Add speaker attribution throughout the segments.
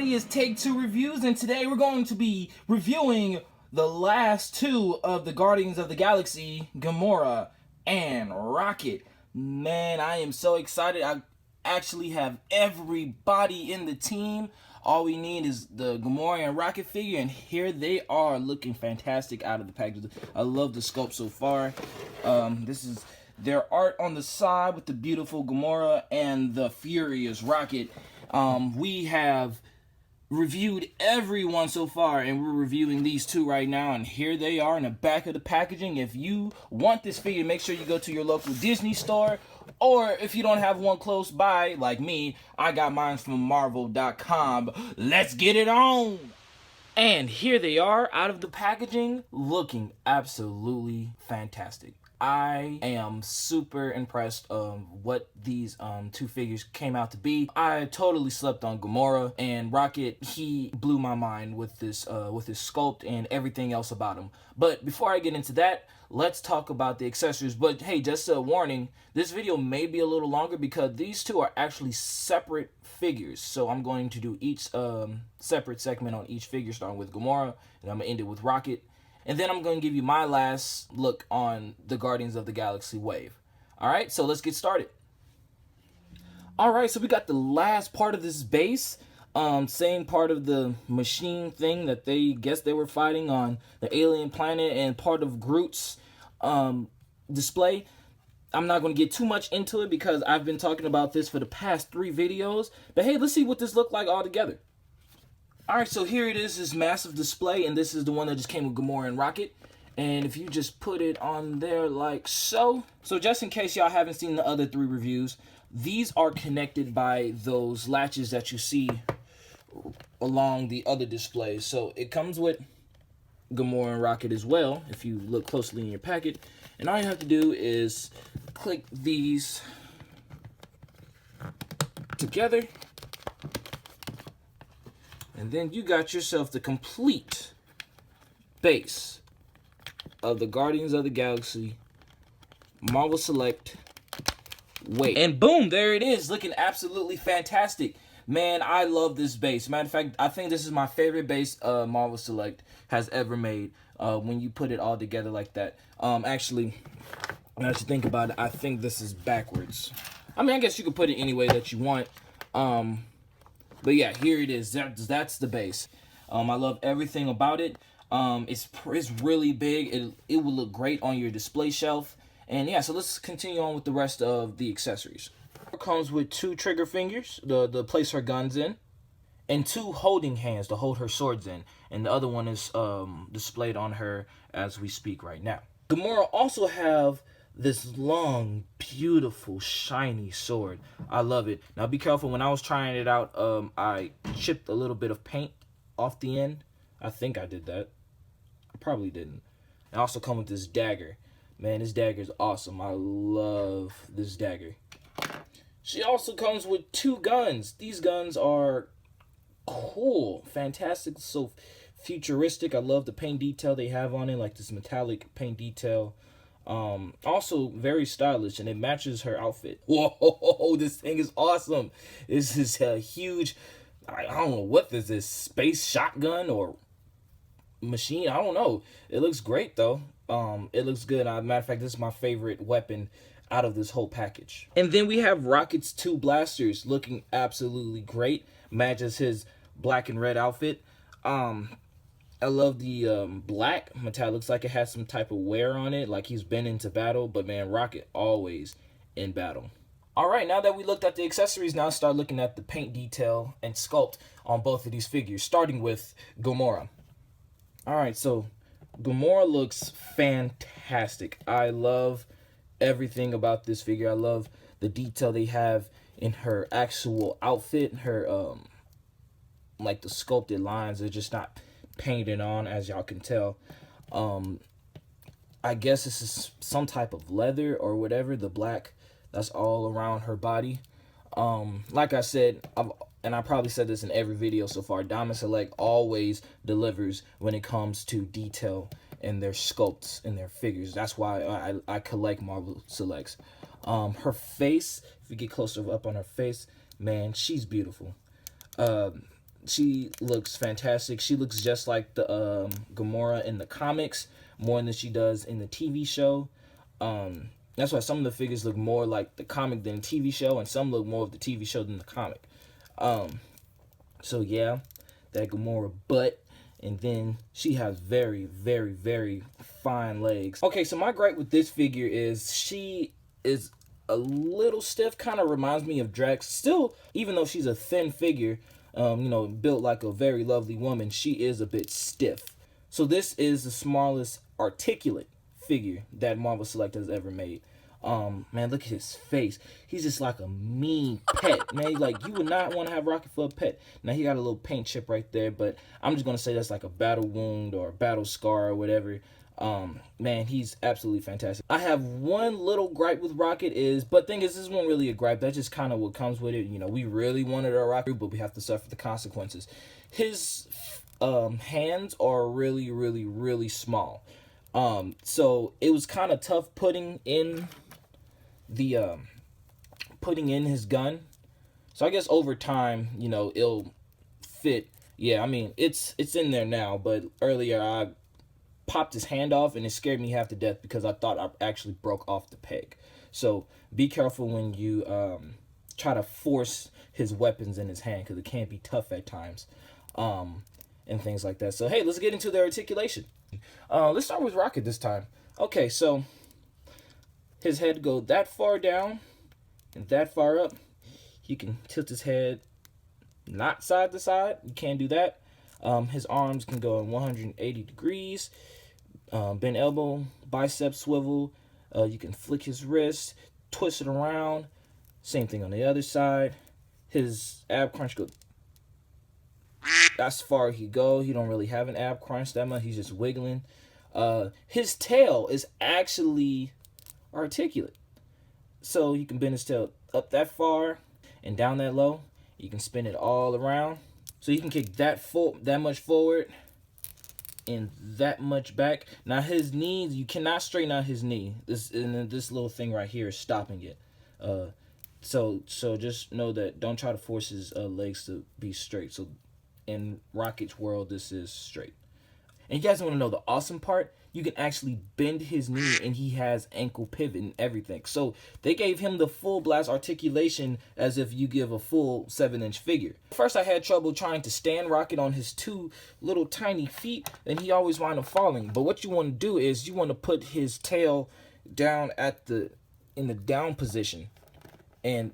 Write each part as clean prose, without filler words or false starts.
Speaker 1: everybody, it's Take Two Reviews, and today we're going to be reviewing the last two of the Guardians of the Galaxy, Gamora and Rocket. Man, I am so excited. I actually have everybody in the team. All we need is the Gamora and Rocket figure, and here they are, looking fantastic out of the package. I love the sculpt so far. This is their art on the side with the beautiful Gamora and the furious Rocket. We have reviewed everyone so far, and we're reviewing these two right now, and here they are in the back of the packaging. If you want this figure, make sure you go to your local Disney store, or if you don't have one close by, like me, I got mine from Marvel.com. Let's get it on! And here they are out of the packaging, looking absolutely fantastic. I am super impressed of what these two figures came out to be. I totally slept on Gamora, and Rocket, he blew my mind with his sculpt and everything else about him. But before I get into that, let's talk about the accessories. But hey, just a warning, this video may be a little longer because these two are actually separate figures. So I'm going to do each separate segment on each figure, starting with Gamora, and I'm going to end it with Rocket. And then I'm going to give you my last look on the Guardians of the Galaxy wave. Alright, so let's get started. Alright, so we got the last part of this base. Same part of the machine thing that they guess they were fighting on the alien planet, and part of Groot's display. I'm not going to get too much into it because I've been talking about this for the past 3 videos. But hey, let's see what this looked like all together. Alright, so here it is, this massive display, and this is the one that just came with Gamora and Rocket. And if you just put it on there like so. So just in case y'all haven't seen the other 3 reviews, these are connected by those latches that you see along the other displays. So it comes with Gamora and Rocket as well, if you look closely in your packet. And all you have to do is click these together. And then you got yourself the complete base of the Guardians of the Galaxy Marvel Select wave. And boom, there it is, looking absolutely fantastic. Man, I love this base. Matter of fact, I think this is my favorite base Marvel Select has ever made when you put it all together like that. Actually, now that you think about it, I think this is backwards. I mean, I guess you could put it any way that you want. But yeah, here it is. That's the base. I love everything about it. It's really big. It will look great on your display shelf. And yeah, so let's continue on with the rest of the accessories. It comes with 2 trigger fingers to place her guns in, and 2 holding hands to hold her swords in. And the other one is displayed on her as we speak right now. Gamora also have this long, beautiful, shiny sword. I love it. Now be careful, when I was trying it out, I chipped a little bit of paint off the end. I think I did that. I probably didn't. I also come with this dagger. Man, this dagger is awesome. I love this dagger. She also comes with 2 guns. These guns are cool, fantastic, so futuristic. I love the paint detail they have on it, like this metallic paint detail. Also very stylish, and it matches her outfit. Whoa, this thing is awesome. This is a huge, I don't know what this is, space shotgun or machine. I don't know. It looks great though. It looks good. Matter of fact, this is my favorite weapon out of this whole package. And then we have Rocket's 2 blasters, looking absolutely great. Matches his black and red outfit. I love the black metallic. Looks like it has some type of wear on it, like he's been into battle. But man, Rocket always in battle. Alright, now that we looked at the accessories, now start looking at the paint detail and sculpt on both of these figures, starting with Gamora. Alright, so Gamora looks fantastic. I love everything about this figure. I love the detail they have in her actual outfit. Her like the sculpted lines are just not painted on, as y'all can tell. I guess this is some type of leather or whatever. The black that's all around her body. Like I said, and I probably said this in every video so far, Diamond Select always delivers when it comes to detail in their sculpts and their figures. That's why I collect Marvel Selects. Her face, if you get closer up on her face, man, she's beautiful. She looks fantastic. She looks just like the Gamora in the comics more than she does in the TV show. That's why some of the figures look more like the comic than the TV show, and some look more of the TV show than the comic. So yeah, that Gamora butt, and then she has very, very, very fine legs. Okay, so my gripe with this figure is she is a little stiff. Kind of reminds me of Drax. Still, even though she's a thin figure, built like a very lovely woman, she is a bit stiff. So this is the smallest articulate figure that Marvel Select has ever made. Man, look at his face. He's just like a mean pet, man. Like, you would not want to have Rocket for a pet. Now, he got a little paint chip right there, but I'm just going to say that's like a battle wound or a battle scar or whatever. Man, he's absolutely fantastic. I have one little gripe with Rocket but thing is, this isn't really a gripe. That's just kind of what comes with it. We really wanted a Rocket, but we have to suffer the consequences. His hands are really, really, really small. So it was kind of tough putting in his gun. So I guess over time, it'll fit. Yeah, I mean, it's in there now, but earlier I popped his hand off and it scared me half to death because I thought I actually broke off the peg. So be careful when you try to force his weapons in his hand, because it can be tough at times, and things like that. So hey, let's get into the articulation. Let's start with Rocket this time. Okay, so his head go that far down and that far up. He can tilt his head not side to side. You can't do that. His arms can go in 180 degrees. Bend elbow, bicep swivel. You can flick his wrist, twist it around. Same thing on the other side. His ab crunch go. That's far he go. He don't really have an ab crunch that much. He's just wiggling. His tail is actually articulate. So you can bend his tail up that far and down that low. You can spin it all around. So you can kick that much forward and that much back. Now his knees, you cannot straighten out his knee. This little thing right here is stopping it. So just know that don't try to force his legs to be straight. So in Rocket's world, this is straight. And you guys want to know the awesome part? You can actually bend his knee and he has ankle pivot and everything. So they gave him the full blast articulation as if you give a full 7-inch figure. First I had trouble trying to stand Rocket on his two little tiny feet, and he always wound up falling. But what you want to do is you want to put his tail down in the down position, and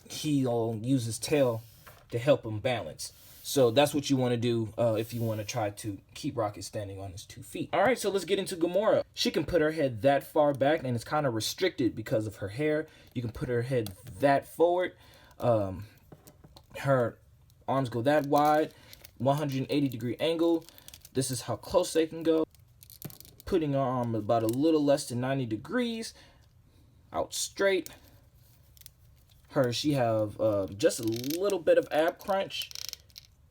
Speaker 1: he'll use his tail to help him balance. So that's what you want to do if you want to try to keep Rocket standing on his 2 feet. All right, so let's get into Gamora. She can put her head that far back, and it's kind of restricted because of her hair. You can put her head that forward. Her arms go that wide, 180-degree angle. This is how close they can go. Putting her arm about a little less than 90 degrees, out straight. She have just a little bit of ab crunch.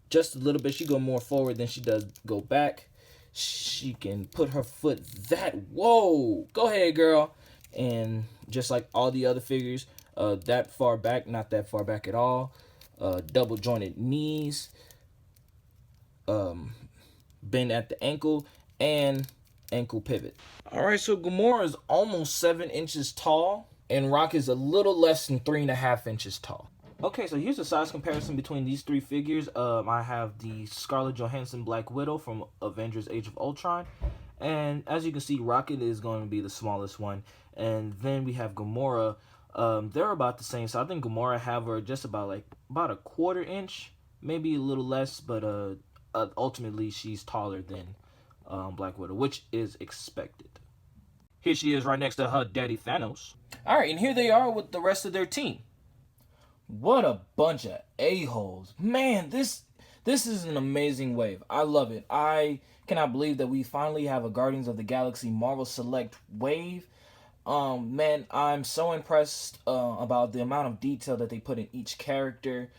Speaker 1: Just a little bit. She go more forward than she does go back. She can put her foot whoa, go ahead, girl. And just like all the other figures, that far back, not that far back at all. Double jointed knees, bend at the ankle, and ankle pivot. All right, so Gamora is almost 7 inches tall, and Rocket is a little less than 3.5 inches tall. Okay, so here's a size comparison between these 3 figures. I have the Scarlett Johansson Black Widow from Avengers Age of Ultron. And as you can see, Rocket is going to be the smallest one. And then we have Gamora. They're about the same. So I think Gamora have her just about a 1/4 inch, maybe a little less. But ultimately, she's taller than Black Widow, which is expected. Here she is right next to her daddy Thanos. All right, and here they are with the rest of their team. What a bunch of a-holes. Man, this is an amazing wave. I love it. I cannot believe that we finally have a Guardians of the Galaxy Marvel Select wave. Man, I'm so impressed about the amount of detail that they put in each character.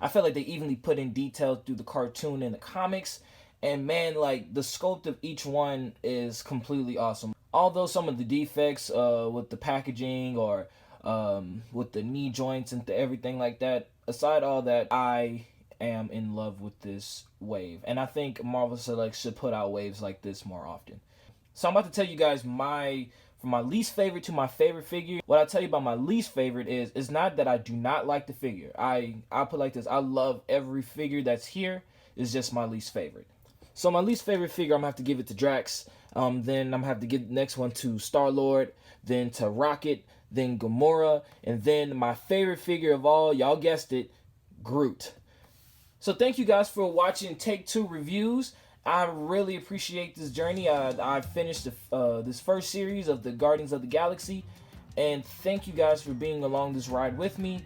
Speaker 1: I feel like they evenly put in detail through the cartoon and the comics. And man, like, the sculpt of each one is completely awesome. Although some of the defects with the packaging or with the knee joints and everything like that, aside all that, I am in love with this wave. And I think Marvel Select should put out waves like this more often. So I'm about to tell you guys from my least favorite to my favorite figure. What I'll tell you about my least favorite is not that I do not like the figure. I'll put it like this. I love every figure that's here. It's just my least favorite. So my least favorite figure, I'm going to have to give it to Drax. Then I'm going to have to give the next one to Star-Lord. Then to Rocket. Then Gamora. And then my favorite figure of all, y'all guessed it, Groot. So thank you guys for watching Take 2 reviews. I really appreciate this journey. I finished this first series of the Guardians of the Galaxy, and thank you guys for being along this ride with me.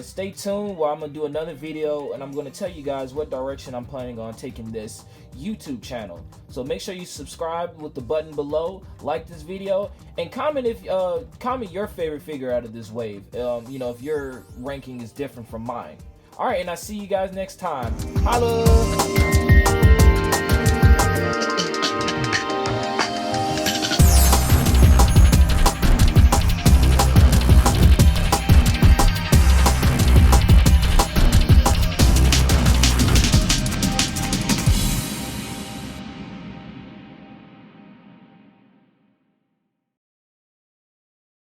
Speaker 1: Stay tuned while I'm going to do another video, and I'm going to tell you guys what direction I'm planning on taking this YouTube channel. So make sure you subscribe with the button below, like this video, and comment your favorite figure out of this wave. You know, if your ranking is different from mine. Alright, and I'll see you guys next time. Holla!